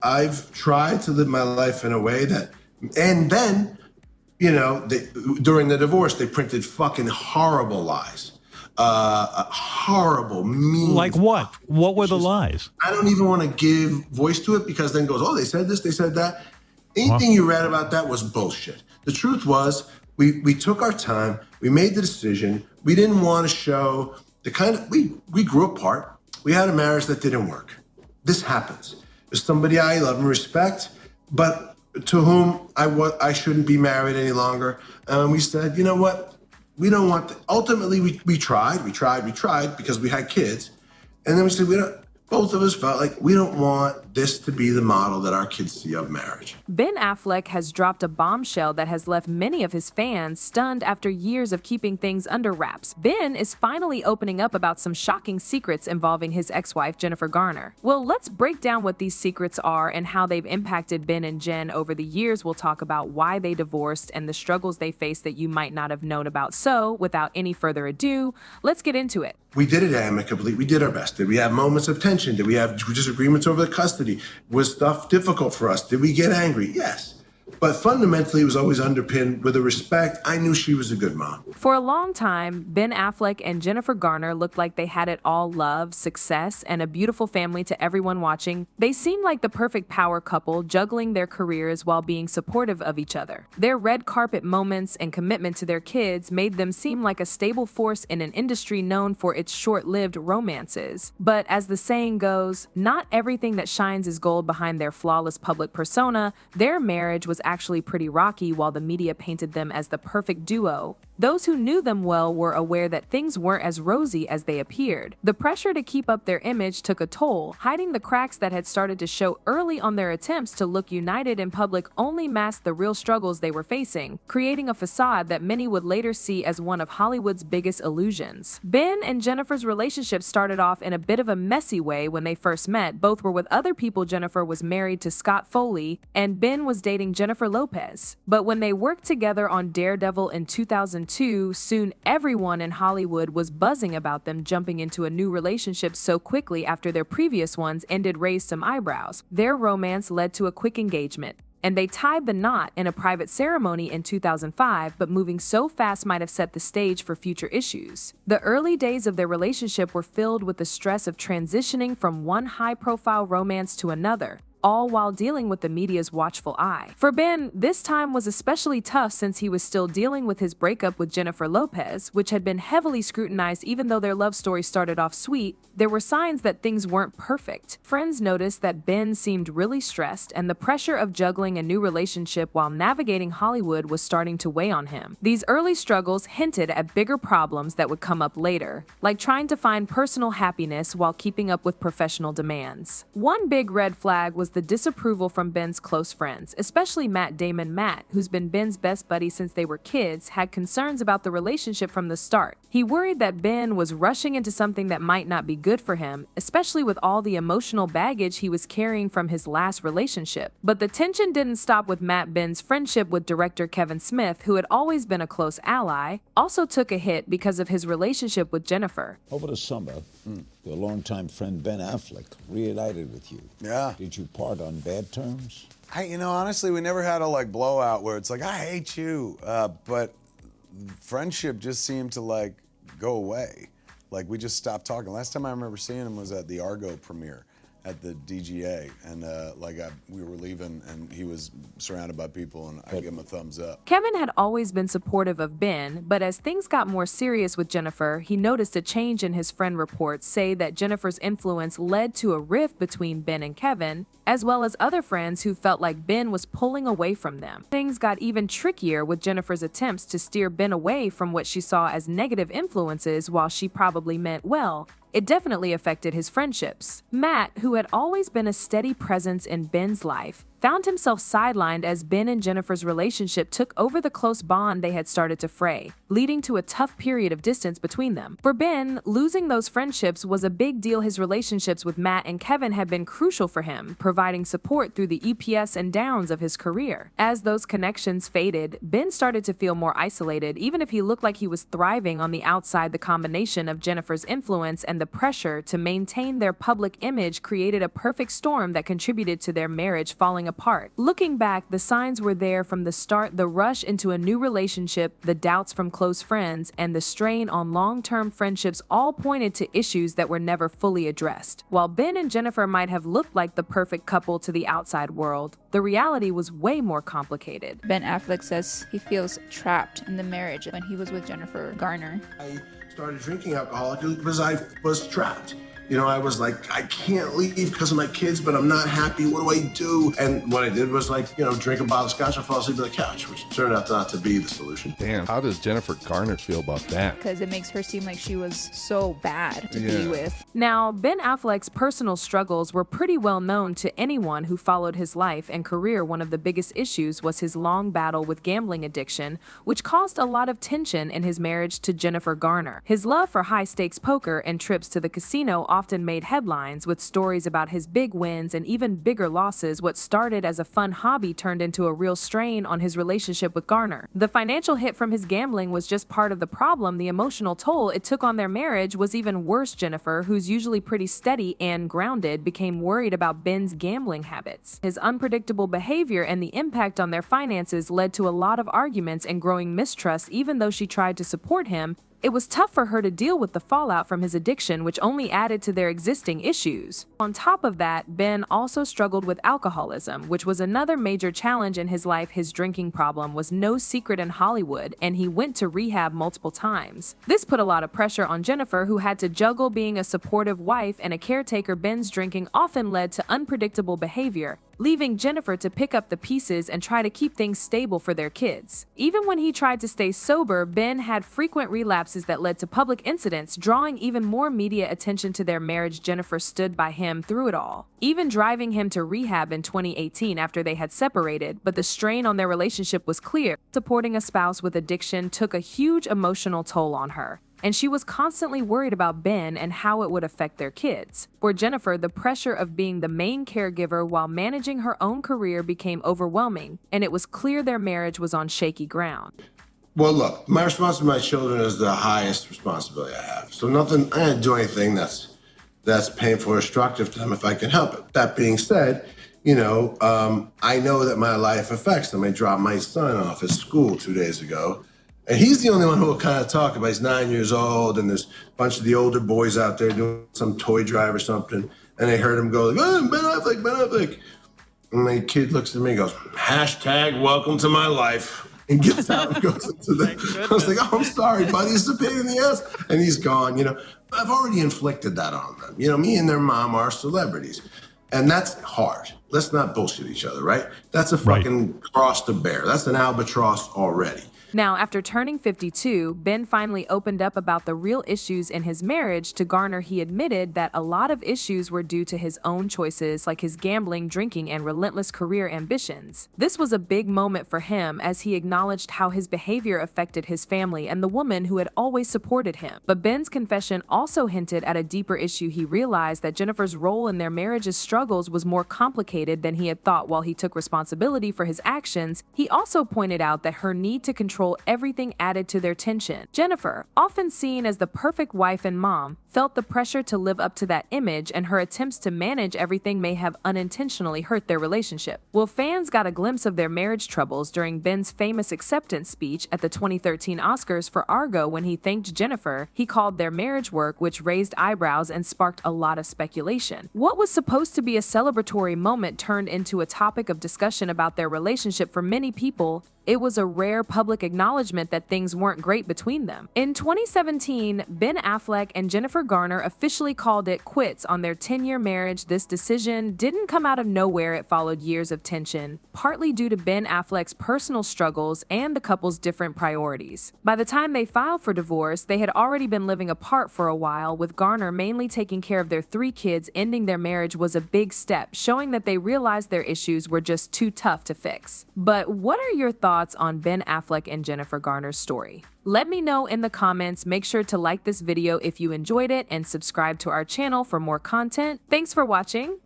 I've tried to live my life in a way that, and then, during the divorce, they printed fucking horrible lies. Horrible, mean. Like what? What were the Just- lies? I don't even want to give voice to it because then it goes, oh, they said this, they said that. Anything you read about that was bullshit. The truth was, we took our time, we made the decision. We didn't want to show the kind of, we grew apart. We had a marriage that didn't work. This happens. There's somebody I love and respect, but to whom I shouldn't be married any longer. And we said, you know what? We don't want, ultimately we tried because we had kids. And then we said, both of us felt like we don't want this to be the model that our kids see of marriage. Ben Affleck has dropped a bombshell that has left many of his fans stunned after years of keeping things under wraps. Ben is finally opening up about some shocking secrets involving his ex-wife, Jennifer Garner. Well, let's break down what these secrets are and how they've impacted Ben and Jen over the years. We'll talk about why they divorced and the struggles they faced that you might not have known about. So, without any further ado, let's get into it. We did it amicably. We did our best. Did we have moments of tension? Did we have disagreements over the custody? Was stuff difficult for us? Did we get angry? Yes. But fundamentally, it was always underpinned with a respect. I knew she was a good mom. For a long time, Ben Affleck and Jennifer Garner looked like they had it all: love, success, and a beautiful family to everyone watching. They seemed like the perfect power couple, juggling their careers while being supportive of each other. Their red carpet moments and commitment to their kids made them seem like a stable force in an industry known for its short-lived romances. But as the saying goes, not everything that shines is gold behind their flawless public persona. Their marriage was actually pretty rocky while the media painted them as the perfect duo. Those who knew them well were aware that things weren't as rosy as they appeared. The pressure to keep up their image took a toll. Hiding the cracks that had started to show early on their attempts to look united in public only masked the real struggles they were facing, creating a facade that many would later see as one of Hollywood's biggest illusions. Ben and Jennifer's relationship started off in a bit of a messy way when they first met. Both were with other people. Jennifer was married to Scott Foley, and Ben was dating Jennifer Lopez. But when they worked together on Daredevil in 2002, soon everyone in Hollywood was buzzing about them jumping into a new relationship so quickly after their previous ones ended raised some eyebrows. Their romance led to a quick engagement, and they tied the knot in a private ceremony in 2005, but moving so fast might have set the stage for future issues. The early days of their relationship were filled with the stress of transitioning from one high-profile romance to another, all while dealing with the media's watchful eye. For Ben, this time was especially tough since he was still dealing with his breakup with Jennifer Lopez, which had been heavily scrutinized. Even though their love story started off sweet, there were signs that things weren't perfect. Friends noticed that Ben seemed really stressed, and the pressure of juggling a new relationship while navigating Hollywood was starting to weigh on him. These early struggles hinted at bigger problems that would come up later, like trying to find personal happiness while keeping up with professional demands. One big red flag was the disapproval from Ben's close friends, especially Damon. Matt, who's been Ben's best buddy since they were kids, had concerns about the relationship from the start. He worried that Ben was rushing into something that might not be good for him, especially with all the emotional baggage he was carrying from his last relationship. But the tension didn't stop with Matt. Ben's friendship with director Kevin Smith, who had always been a close ally, also took a hit because of his relationship with Jennifer. Over the summer, your longtime friend Ben Affleck reunited with you. Yeah. Did you part on bad terms? Honestly, we never had a blowout where it's like, I hate you. But friendship just seemed to go away. We just stopped talking. Last time I remember seeing him was at the Argo premiere at the DGA, and we were leaving, and he was surrounded by people, and I gave him a thumbs up. Kevin had always been supportive of Ben, but as things got more serious with Jennifer, he noticed a change in his friend reports say that Jennifer's influence led to a rift between Ben and Kevin, as well as other friends who felt like Ben was pulling away from them. Things got even trickier with Jennifer's attempts to steer Ben away from what she saw as negative influences. While she probably meant well, it definitely affected his friendships. Matt, who had always been a steady presence in Ben's life, found himself sidelined as Ben and Jennifer's relationship took over the close bond they had started to fray, leading to a tough period of distance between them. For Ben, losing those friendships was a big deal. His relationships with Matt and Kevin had been crucial for him, providing support through the ups and downs of his career. As those connections faded, Ben started to feel more isolated, even if he looked like he was thriving on the outside. The combination of Jennifer's influence and the pressure to maintain their public image created a perfect storm that contributed to their marriage falling apart. Looking back, the signs were there from the start: the rush into a new relationship, the doubts from close friends, and the strain on long-term friendships all pointed to issues that were never fully addressed. While Ben and Jennifer might have looked like the perfect couple to the outside world, the reality was way more complicated. Ben Affleck says he feels trapped in the marriage when he was with Jennifer Garner. I started drinking alcohol because I was trapped. You know, I was like, I can't leave because of my kids, but I'm not happy. What do I do? And what I did was like, you know, drink a bottle of scotch and fall asleep on the couch, which turned out not to be the solution. Damn, how does Jennifer Garner feel about that? Because it makes her seem like she was so bad to be with. Now, Ben Affleck's personal struggles were pretty well known to anyone who followed his life and career. One of the biggest issues was his long battle with gambling addiction, which caused a lot of tension in his marriage to Jennifer Garner. His love for high-stakes poker and trips to the casino often made headlines, with stories about his big wins and even bigger losses. What started as a fun hobby turned into a real strain on his relationship with Garner. The financial hit from his gambling was just part of the problem. The emotional toll it took on their marriage was even worse. Jennifer, who's usually pretty steady and grounded, became worried about Ben's gambling habits. His unpredictable behavior and the impact on their finances led to a lot of arguments and growing mistrust. Even though she tried to support him, it was tough for her to deal with the fallout from his addiction, which only added to their existing issues. On top of that, Ben also struggled with alcoholism, which was another major challenge in his life. His drinking problem was no secret in Hollywood, and he went to rehab multiple times. This put a lot of pressure on Jennifer, who had to juggle being a supportive wife and a caretaker. Ben's drinking often led to unpredictable behavior, leaving Jennifer to pick up the pieces and try to keep things stable for their kids. Even when he tried to stay sober, Ben had frequent relapses that led to public incidents, drawing even more media attention to their marriage. Jennifer stood by him through it all, even driving him to rehab in 2018 after they had separated. But the strain on their relationship was clear. Supporting a spouse with addiction took a huge emotional toll on her, and she was constantly worried about Ben and how it would affect their kids. For Jennifer, the pressure of being the main caregiver while managing her own career became overwhelming, and it was clear their marriage was on shaky ground. Well, look, my responsibility to my children is the highest responsibility I have. So I can't do anything that's painful or destructive to them if I can help it. That being said, you know, I know that my life affects them. I dropped my son off at school 2 days ago, and he's the only one who will kind of talk about it. He's 9 years old, and there's a bunch of the older boys out there doing some toy drive or something, and they heard him go, like, oh, Ben Affleck, Ben Affleck. And the kid looks at me and goes, hashtag welcome to my life. And gets out and goes into the, I was like, oh, I'm sorry, buddy, it's a pain in the ass. And he's gone, you know. I've already inflicted that on them. You know, me and their mom are celebrities. And that's hard. Let's not bullshit each other, right? That's a fucking cross to bear. That's an albatross already. Now, after turning 52, Ben finally opened up about the real issues in his marriage to Garner. He admitted that a lot of issues were due to his own choices, like his gambling, drinking, and relentless career ambitions. This was a big moment for him, as he acknowledged how his behavior affected his family and the woman who had always supported him. But Ben's confession also hinted at a deeper issue. He realized that Jennifer's role in their marriage's struggles was more complicated than he had thought. While he took responsibility for his actions, he also pointed out that her need to control everything added to their tension. Jennifer, often seen as the perfect wife and mom, felt the pressure to live up to that image, and her attempts to manage everything may have unintentionally hurt their relationship. Well, fans got a glimpse of their marriage troubles during Ben's famous acceptance speech at the 2013 Oscars for Argo. When he thanked Jennifer, he called their marriage work, which raised eyebrows and sparked a lot of speculation. What was supposed to be a celebratory moment turned into a topic of discussion about their relationship. For many people, it was a rare public acknowledgement that things weren't great between them. In 2017, Ben Affleck and Jennifer Jennifer Garner officially called it quits on their 10-year marriage. This decision didn't come out of nowhere. It followed years of tension, partly due to Ben Affleck's personal struggles and the couple's different priorities. By the time they filed for divorce, they had already been living apart for a while, with Garner mainly taking care of their 3 kids. Ending their marriage was a big step, showing that they realized their issues were just too tough to fix. But what are your thoughts on Ben Affleck and Jennifer Garner's story? Let me know in the comments. Make sure to like this video if you enjoyed it and subscribe to our channel for more content. Thanks for watching.